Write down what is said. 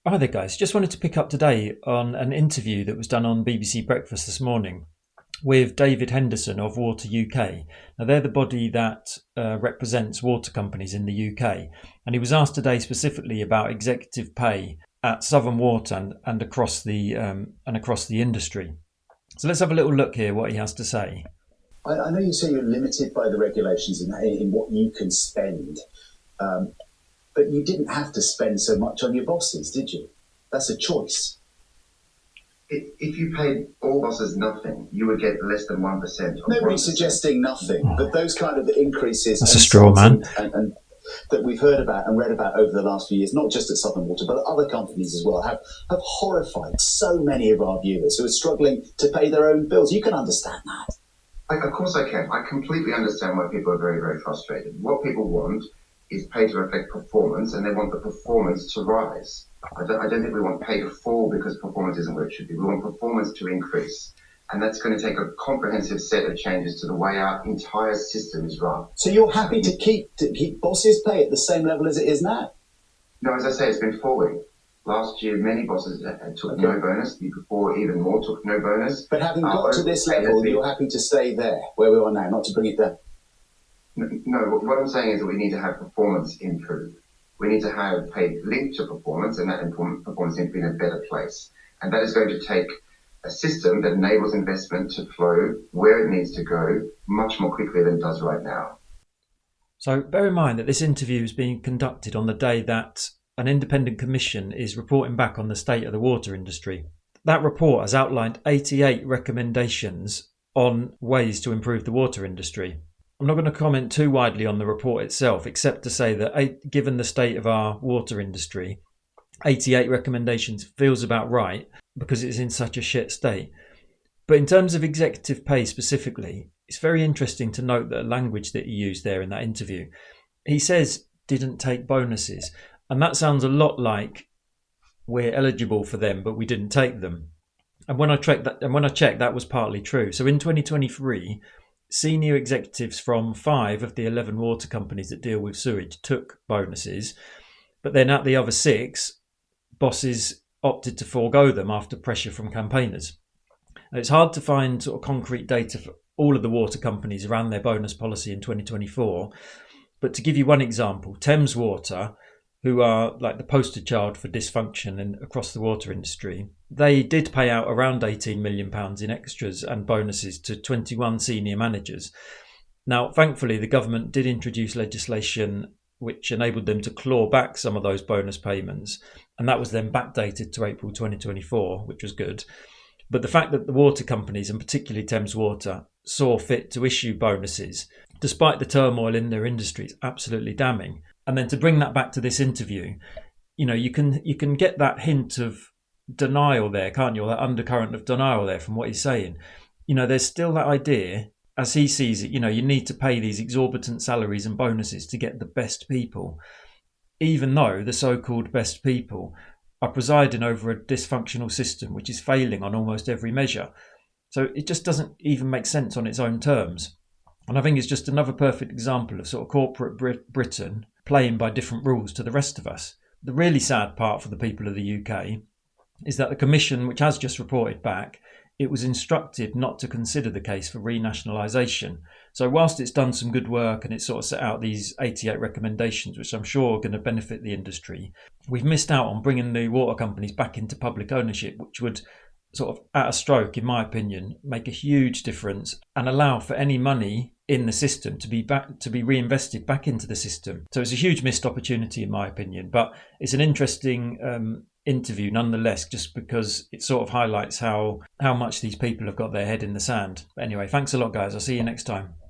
Hi there, guys. Just wanted to pick up today on an interview that was done on BBC Breakfast this morning with David Henderson of Water UK. Now, they're the body that represents water companies in the UK. And he was asked today specifically about executive pay at Southern Water and across the industry. So let's have a little look here what he has to say. I know you say you're limited by the regulations in what you can spend. But you didn't have to spend so much on your bosses, did you? That's a choice. If you paid all bosses nothing, you would get less than 1%. Nobody's suggesting nothing, but those kind of increases... That's a straw man. And that we've heard about and read about over the last few years, not just at Southern Water, but other companies as well, have horrified so many of our viewers who are struggling to pay their own bills. You can understand that. Of course I can. I completely understand why people are very, very frustrated. What people want is pay to reflect performance, and they want the performance to rise. I don't think we want pay to fall because performance isn't where it should be. We want performance to increase. And that's going to take a comprehensive set of changes to the way our entire system is run. So you're happy to keep bosses' pay at the same level as it is now? No, as I say, it's been falling. Last year, many bosses took no bonus. The year before, even more took no bonus. But having got to this level, you're happy to stay there, where we are now, not to bring it down? No, what I'm saying is that we need to have performance improve. We need to have pay linked to performance, and that performance needs to be in a better place. And that is going to take a system that enables investment to flow where it needs to go much more quickly than it does right now. So bear in mind that this interview is being conducted on the day that an independent commission is reporting back on the state of the water industry. That report has outlined 88 recommendations on ways to improve the water industry. I'm not going to comment too widely on the report itself, except to say that given the state of our water industry, 88 recommendations feels about right because it's in such a shit state. But in terms of executive pay specifically, it's very interesting to note the language that he used there in that interview. He says didn't take bonuses, and that sounds a lot like we're eligible for them, but we didn't take them. And when I checked that was partly true. So in 2023, senior executives from 5 of the 11 water companies that deal with sewage took bonuses, but then at the other 6, bosses opted to forego them after pressure from campaigners. Now, it's hard to find sort of concrete data for all of the water companies around their bonus policy in 2024, but to give you one example, Thames Water, who are like the poster child for dysfunction across the water industry, they did pay out around £18 million in extras and bonuses to 21 senior managers. Now, thankfully, the government did introduce legislation which enabled them to claw back some of those bonus payments, and that was then backdated to April 2024, which was good. But the fact that the water companies, and particularly Thames Water, saw fit to issue bonuses, despite the turmoil in their industry, is absolutely damning. And then to bring that back to this interview, you can get that hint of denial there, can't you? Or that undercurrent of denial there from what he's saying. There's still that idea, as he sees it, you need to pay these exorbitant salaries and bonuses to get the best people, even though the so-called best people are presiding over a dysfunctional system which is failing on almost every measure. So it just doesn't even make sense on its own terms. And I think it's just another perfect example of sort of corporate Britain playing by different rules to the rest of us. The really sad part for the people of the UK is that the Commission, which has just reported back, it was instructed not to consider the case for renationalisation. So whilst it's done some good work and it's sort of set out these 88 recommendations, which I'm sure are going to benefit the industry, we've missed out on bringing the water companies back into public ownership, which would sort of, at a stroke, in my opinion, make a huge difference and allow for any money in the system to be reinvested back into the system. So it's a huge missed opportunity, in my opinion. But it's an interesting interview nonetheless, just because it sort of highlights how much these people have got their head in the sand. But anyway, thanks a lot, guys. I'll see you next time.